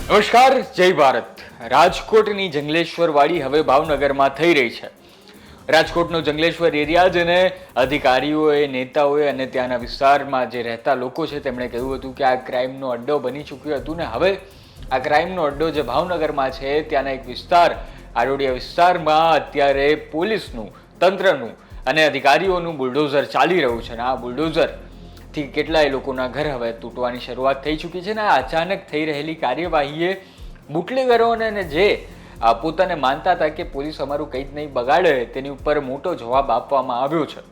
નમસ્કાર, જય ભારત। રાજકોટની જંગલેશ્વર વાડી હવે ભાવનગરમાં થઈ રહી છે। રાજકોટનો જંગલેશ્વર એરિયા જેને અધિકારીઓએ, નેતાઓએ અને ત્યાંના વિસ્તારમાં જે રહેતા લોકો છે તેમણે કહ્યું હતું કે આ ક્રાઇમનો અડ્ડો બની ચૂક્યો હતું ને હવે આ ક્રાઇમનો અડ્ડો જે ભાવનગરમાં છે ત્યાંના એક વિસ્તાર આડોડિયા વિસ્તારમાં અત્યારે પોલીસનું, તંત્રનું અને અધિકારીઓનું બુલડોઝર ચાલી રહ્યું છે અને આ બુલડોઝર થી કેટલાય લોકોના ઘર હવે તૂટવાની શરૂઆત થઈ ચૂકી છે ને આ અચાનક થઈ રહેલી કાર્યવાહીએ બુટલેગરોને જે પોતાને માનતા હતા કે પોલીસ અમારું કંઈ જ નહીં બગાડે તેની ઉપર મોટો જવાબ આપવામાં આવ્યો છે।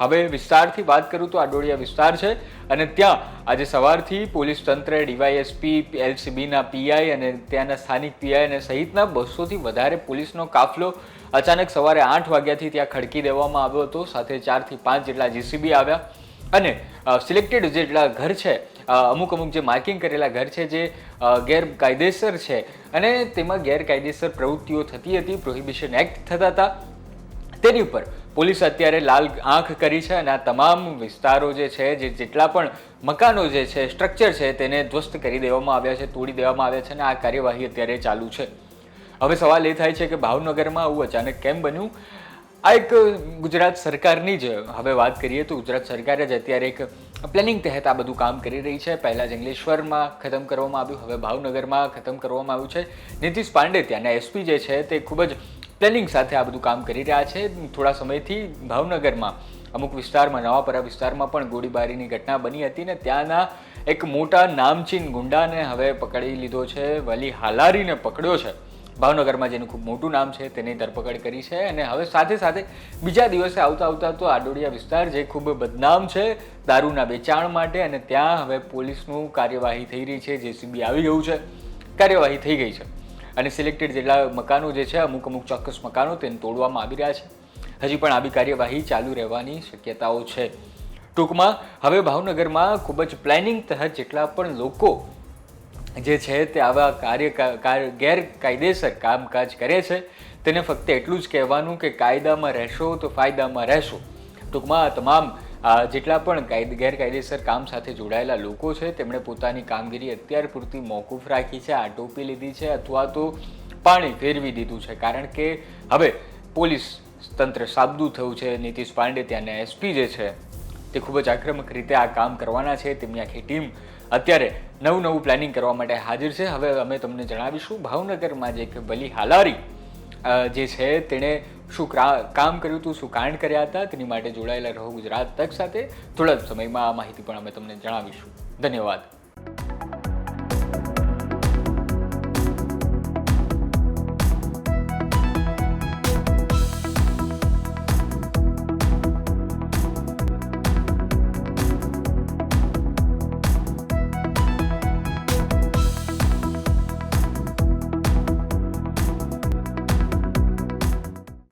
હવે વિસ્તારથી વાત કરું તો આડોડિયા વિસ્તાર છે અને ત્યાં આજે સવારથી પોલીસ તંત્ર, ડીવાયએસપી, એલસીબીના પીઆઈ અને ત્યાંના સ્થાનિક પીઆઈ અને સહિતના 200થી વધારે પોલીસનો કાફલો અચાનક સવારે 8 વાગ્યાથી ત્યાં ખડકી દેવામાં આવ્યો હતો। સાથે 4થી 5 જેટલા જીસીબી આવ્યા અને સિલેક્ટેડ જેટલા ઘર છે, અમુક જે માર્કિંગ કરેલા ઘર છે જે ગેરકાયદેસર છે અને તેમાં ગેરકાયદેસર પ્રવૃત્તિઓ થતી હતી, પ્રોહિબિશન એક્ટ થતા હતા, તેની ઉપર પોલીસ અત્યારે લાલ આંખ કરી છે અને આ તમામ વિસ્તારો જે છે, જેટલા પણ મકાનો જે છે, સ્ટ્રક્ચર છે તેને ધ્વસ્ત કરી દેવામાં આવ્યા છે, તોડી દેવામાં આવ્યા છે અને આ કાર્યવાહી અત્યારે ચાલુ છે। હવે સવાલ એ થાય છે કે ભાવનગરમાં આવું અચાનક કેમ બન્યું? આ એક ગુજરાત સરકારની જ હવે વાત કરીએ તો ગુજરાત સરકાર જ અત્યારે એક પ્લાનિંગ તહેત આ બધું કામ કરી રહી છે। પહેલાં જંગલેશ્વરમાં ખતમ કરવામાં આવ્યું, હવે ભાવનગરમાં ખતમ કરવામાં આવ્યું છે। નીતિશ પાંડે ત્યાંના એસપી જે છે તે ખૂબ જ પ્લાનિંગ સાથે આ બધું કામ કરી રહ્યા છે। થોડા સમયથી ભાવનગરમાં અમુક વિસ્તારમાં, નવાપરા વિસ્તારમાં પણ ગોળીબારીની ઘટના બની હતી ને ત્યાંના એક મોટા નામચીન ગુંડાને હવે પકડી લીધો છે, વલી હાલારીને પકડ્યો છે। ભાવનગરમાં જેનું ખૂબ મોટું નામ છે તેની ધરપકડ કરી છે અને હવે સાથે સાથે બીજા દિવસે આવતા તો આડોડિયા વિસ્તાર જે ખૂબ બદનામ છે દારૂના વેચાણ માટે અને ત્યાં હવે પોલીસનું કાર્યવાહી થઈ રહી છે, જેસીબી આવી ગયું છે, કાર્યવાહી થઈ ગઈ છે અને સિલેક્ટેડ જેટલા મકાનો જે છે, અમુક ચોક્કસ મકાનો તેને તોડવામાં આવી રહ્યા છે। હજી પણ આવી કાર્યવાહી ચાલુ રહેવાની શક્યતાઓ છે। ટૂંકમાં હવે ભાવનગરમાં ખૂબ જ પ્લાનિંગ તહેત જેટલા પણ લોકો જે છે તે આવા ગેરકાયદેસર કામકાજ કરે છે તેને ફક્ત એટલું જ કહેવાનું કે કાયદામાં રહેશો તો ફાયદામાં રહેશો। ટૂંકમાં તમામ જેટલા પણ ગેરકાયદેસર કામ સાથે જોડાયેલા લોકો છે તેમણે પોતાની કામગીરી અત્યાર પૂરતી મોકૂફ રાખી છે, આટોપી લીધી છે અથવા તો પાણી ફેરવી દીધું છે, કારણ કે હવે પોલીસ તંત્ર સાબદું થયું છે। નીતિશ પાંડે ત્યાંના એસપી જે છે તે ખૂબ જ આક્રમક રીતે આ કામ કરવાના છે, તેમની આખી ટીમ અત્યારે નવું પ્લાનિંગ કરવા માટે હાજર છે। હવે અમે તમને જણાવીશું ભાવનગરમાં જે એક વલી હાલારી જે છે તેણે શું કામ કર્યું હતું, શું કાંડ કર્યા હતા, તેની માટે જોડાયેલા રહો ગુજરાત તક સાથે। થોડા જ સમયમાં આ માહિતી પણ અમે તમને જણાવીશું। ધન્યવાદ।